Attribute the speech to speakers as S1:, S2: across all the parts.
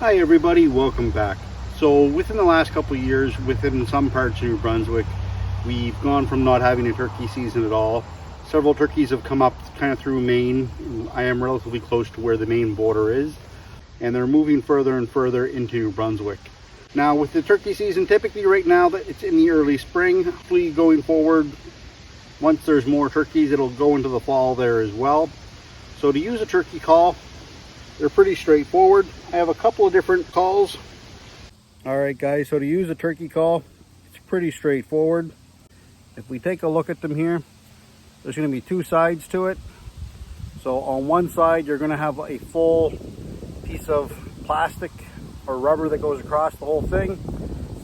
S1: Hi everybody, welcome back. So within the last couple of years, within some parts of New Brunswick, we've gone from not having a turkey season at all. Several turkeys have come up kind of through Maine. I am relatively close to where the Maine border is, and they're moving further and further into New Brunswick. Now with the turkey season, typically right now that it's in the early spring, hopefully going forward, once there's more turkeys, it'll go into the fall there as well. So to use a turkey call, they're pretty straightforward. I have a couple of different calls. All right guys, so to use a turkey call, it's pretty straightforward. If we take a look at them here, there's going to be two sides to it. So on one side, you're going to have a full piece of plastic or rubber that goes across the whole thing.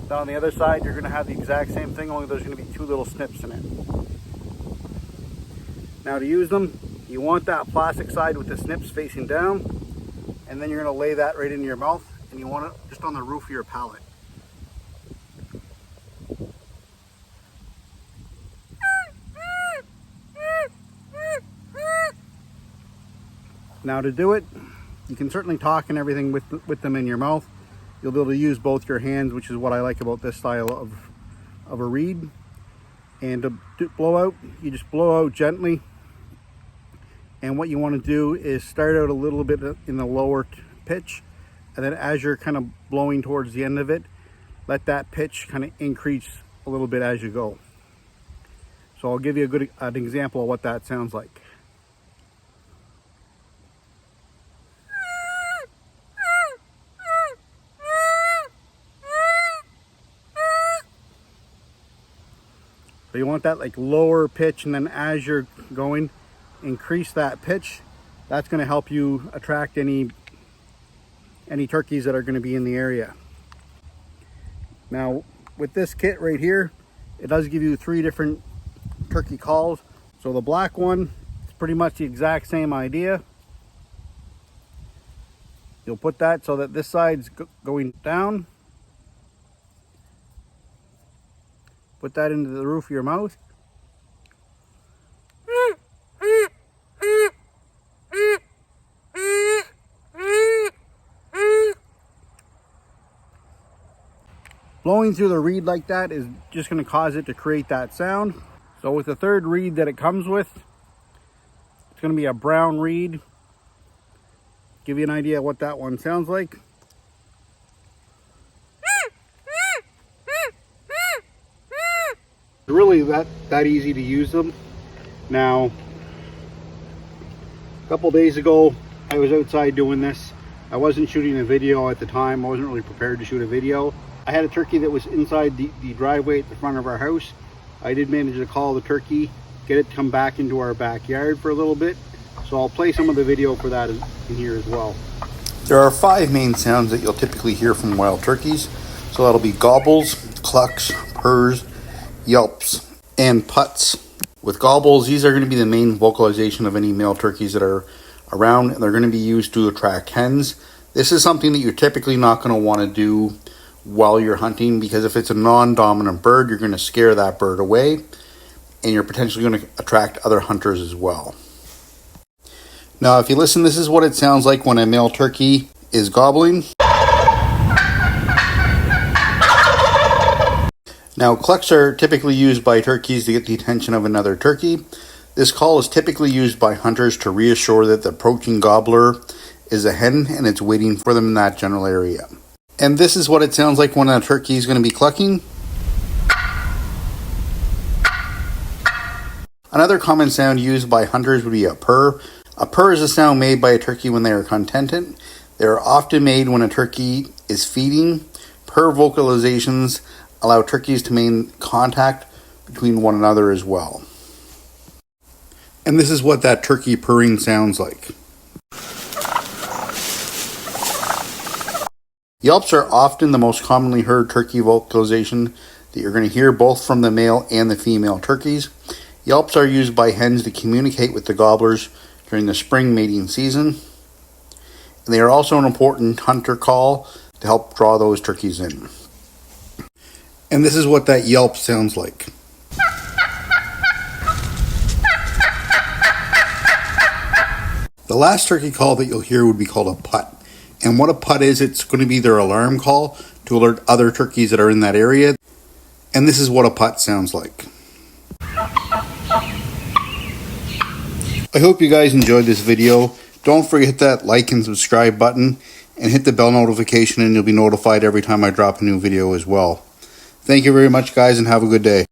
S1: Then on the other side, you're going to have the exact same thing, only there's going to be two little snips in it. Now to use them, you want that plastic side with the snips facing down, and then you're going to lay that right into your mouth, and you want it just on the roof of your palate. Now to do it, you can certainly talk and everything with them in your mouth. You'll be able to use both your hands, which is what I like about this style of a reed. And to blow out, you just blow out gently. And what you want to do is start out a little bit in the lower pitch, and then as you're kind of blowing towards the end of it, let that pitch kind of increase a little bit as you go. So I'll give you an example of what that sounds like. So you want that like lower pitch, and then as you're going, increase that pitch. That's going to help you attract any turkeys that are going to be in the area. Now with this kit right here, it does give you 3 different turkey calls. So the black one, it's pretty much the exact same idea. You'll put that so that this side's going down. Put that into the roof of your mouth. Blowing through the reed like that is just going to cause it to create that sound. So with the third reed that it comes with, it's going to be a brown reed. Give you an idea of what that one sounds like. It's really that easy to use them. Now, a couple days ago, I was outside doing this. I wasn't shooting a video at the time. I wasn't really prepared to shoot a video. I had a turkey that was inside the driveway at the front of our house. I did manage to call the turkey, get it to come back into our backyard for a little bit. So I'll play some of the video for that in here as well.
S2: There are 5 main sounds that you'll typically hear from wild turkeys. So that'll be gobbles, clucks, purrs, yelps, and putts. With gobbles, these are going to be the main vocalization of any male turkeys that are around, and they're going to be used to attract hens. This is something that you're typically not going to want to do while you're hunting, because if it's a non-dominant bird, you're going to scare that bird away, and you're potentially going to attract other hunters as well. Now, if you listen, this is what it sounds like when a male turkey is gobbling. Now, clucks are typically used by turkeys to get the attention of another turkey. This call is typically used by hunters to reassure that the approaching gobbler is a hen and it's waiting for them in that general area. And this is what it sounds like when a turkey is going to be clucking. Another common sound used by hunters would be a purr. A purr is a sound made by a turkey when they are contented. They are often made when a turkey is feeding. Purr vocalizations allow turkeys to maintain contact between one another as well. And this is what that turkey purring sounds like. Yelps are often the most commonly heard turkey vocalization that you're going to hear both from the male and the female turkeys. Yelps are used by hens to communicate with the gobblers during the spring mating season. And they are also an important hunter call to help draw those turkeys in. And this is what that yelp sounds like. The last turkey call that you'll hear would be called a putt. And what a putt is, it's going to be their alarm call to alert other turkeys that are in that area. And this is what a putt sounds like. I hope you guys enjoyed this video. Don't forget to hit that like and subscribe button and hit the bell notification, and you'll be notified every time I drop a new video as well. Thank you very much, guys, and have a good day.